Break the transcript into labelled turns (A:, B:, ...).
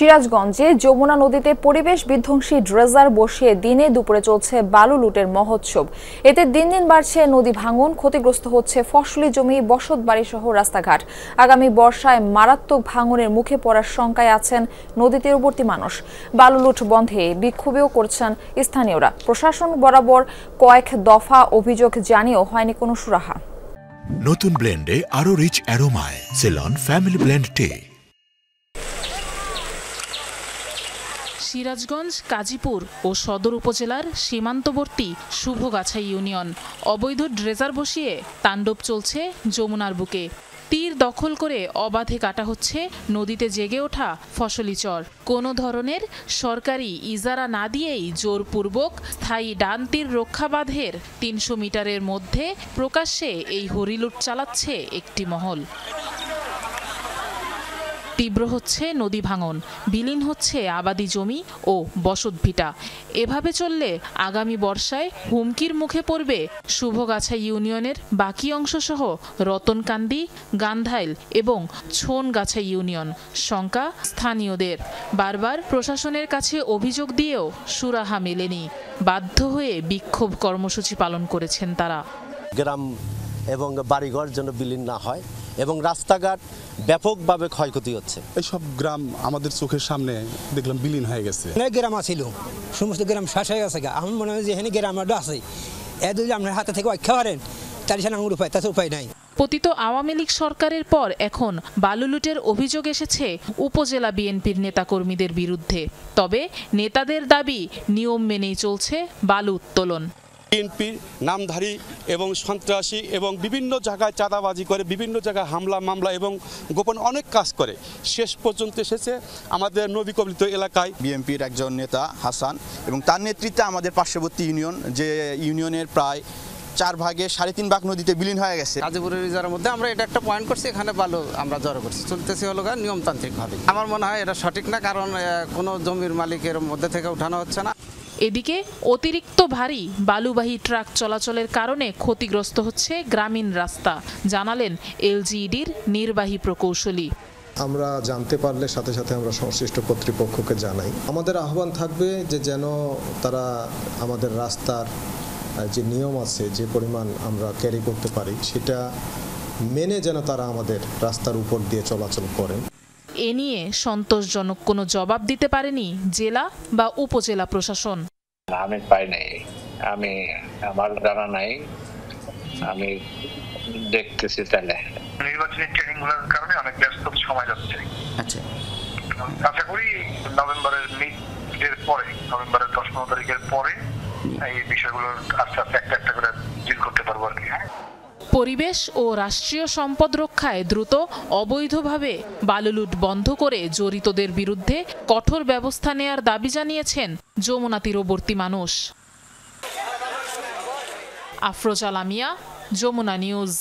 A: সিরাজগঞ্জে যমুনা নদীতে পরিবেশ বিধ্বংসী ড্রেজার বসিয়ে দিনে দুপুরে চলছে বালু লুটের মহোৎসব। এতে দিন দিন বাড়ছে নদী ভাঙন, ক্ষতিগ্রস্ত হচ্ছে ফসলি জমি, বসতবাড়ি সহ রাস্তাঘাট। আগামী বর্ষায় মারাত্মক ভাঙনের মুখে পড়ার শঙ্কায় আছেন নদী তীরবর্তী মানুষ। বালু লুট বন্ধে বিক্ষোভও করছেন স্থানীয়রা। প্রশাসন বরাবর কয়েক দফা অভিযোগ জানিয়েও হয়নি কোনো সুরাহা।
B: নতুন ব্লেন্ডে আরো রিচ অ্যারোমায় সেলন ফ্যামিলি ব্লেন্ড টে।
C: সিরাজগঞ্জ, কাজীপুর ও সদর উপজেলার সীমান্তবর্তী শুভগাছা ইউনিয়ন। অবৈধ ড্রেজার বসিয়ে তাণ্ডব চলছে যমুনার বুকে। তীর দখল করে অবাধে কাটা হচ্ছে নদীতে জেগে ওঠা ফসলি চর। কোনো ধরনের সরকারি ইজারা না দিয়েই জোরপূর্বক স্থায়ী ডান তীর রক্ষা বাঁধের ৩০০ মিটারের মধ্যে প্রকাশ্যে এই হরিলুট চালাচ্ছে একটি মহল। তীব্র হচ্ছে নদী ভাঙন, বিলীন হচ্ছে আবাদি জমি ও বসতভিটা। এভাবে চললে আগামী বর্ষায় হুমকির মুখে পড়বে শুভগাছা ইউনিয়নের বাকি অংশসহ রতনকান্দি, গান্ধাইল এবং ছোনগাছা ইউনিয়ন। শঙ্কা স্থানীয়দের। বারবার প্রশাসনের কাছে অভিযোগ দিয়েও সুরাহা মেলেনি। বাধ্য হয়ে বিক্ষোভ কর্মসূচি পালন করেছেন তারা।
D: গ্রাম এবং বাড়িঘর যেন বিলীন না হয় এবং রাস্তাঘাট ব্যাপকভাবে ক্ষয়ক্ষতি হচ্ছে।
E: এইসব গ্রাম আমাদের চোখের সামনে দেখলাম বিলীন হয়ে গেছে।
F: গ্রাম আছিল, সমস্ত গ্রাম শেষ হয়ে গেছে। আমার মনে হয় যে এখানে গ্রাম আছে, এ যদি আপনার হাতে থেকে অক্ষা পারেন তার আঙুর উপায়, তাতে উপায় নাই।
C: পতিত আওয়ামী লীগ সরকারের পর এখন বালু লুটের অভিযোগ এসেছে উপজেলা বিএনপির নেতাকর্মীদের বিরুদ্ধে। তবে নেতাদের দাবি নিয়ম মেনেই চলছে বালু উত্তোলন।
G: বিএনপি নামধারী এবং সন্ত্রাসী এবং বিভিন্ন জায়গায় চাঁদাবাজি করে, বিভিন্ন জায়গায় হামলা মামলা এবং গোপন অনেক কাজ করে। শেষ পর্যন্ত এসেছে আমাদের নবী কবলিত এলাকায়।
H: বিএনপির একজন নেতা হাসান এবং তার নেতৃত্বে আমাদের পার্শ্ববর্তী ইউনিয়ন, যে ইউনিয়নের প্রায় 4 ভাগে 3.5 ভাগ নদীতে বিলীন হয়ে গেছে।
I: গাজীপুরের রিজার্ভের মধ্যে আমরা এটা একটা পয়েন্ট করছি, এখানে বালু আমরা জড়ো করছি, চলতেছি হলো নিয়মতান্ত্রিকভাবে। আমার মনে হয় এটা সঠিক না, কারণ কোনো জমির মালিকের মধ্যে থেকে উঠানো হচ্ছে না।
C: এদিকে অতিরিক্ত ভারী বালুবাহী ট্রাক চলাচলের কারণে ক্ষতিগ্রস্ত হচ্ছে গ্রামীণ রাস্তা, জানালেন এলজিইডির নির্বাহী প্রকৌশলী।
J: আমরা জানতে পারলে সাথে সাথে আমরা সংশ্লিষ্ট কর্তৃপক্ষকে জানাই। আমাদের আহ্বান থাকবে যে যেন তারা আমাদের রাস্তার যে নিয়ম আছে, যে পরিমাণ আমরা ক্যারি করতে পারি, সেটা মেনে যেন তারা আমাদের রাস্তার উপর দিয়ে চলাচল করেন।
C: এ নিয়ে সন্তোষজনক কোনো জবাব দিতে পারেনি জেলা বা উপজেলা প্রশাসন।
K: আমি পাই নাই, আমার জানা নাই, আমি দেখতেছি। তাহলে
L: নির্বাচনী ট্রেনিং গুলোর কারণে অনেক ব্যস্ত সময় যাচ্ছে।
I: আচ্ছা,
L: আশা করি নভেম্বরের মিডের পরে, নভেম্বরের 10-15 তারিখের পরে এই বিষয়গুলোর আস্তে আস্তে একটা করে ডিল করতে পারবো আর কি।
C: পরিবেশ ও রাষ্ট্রীয় সম্পদ রক্ষায় দ্রুত অবৈধভাবে বালুলুট বন্ধ করে জড়িতদের বিরুদ্ধে কঠোর ব্যবস্থা নেয়ার দাবি জানিয়েছেন যমুনা তীরবর্তী মানুষ। আফরোজা লামিয়া, যমুনা নিউজ।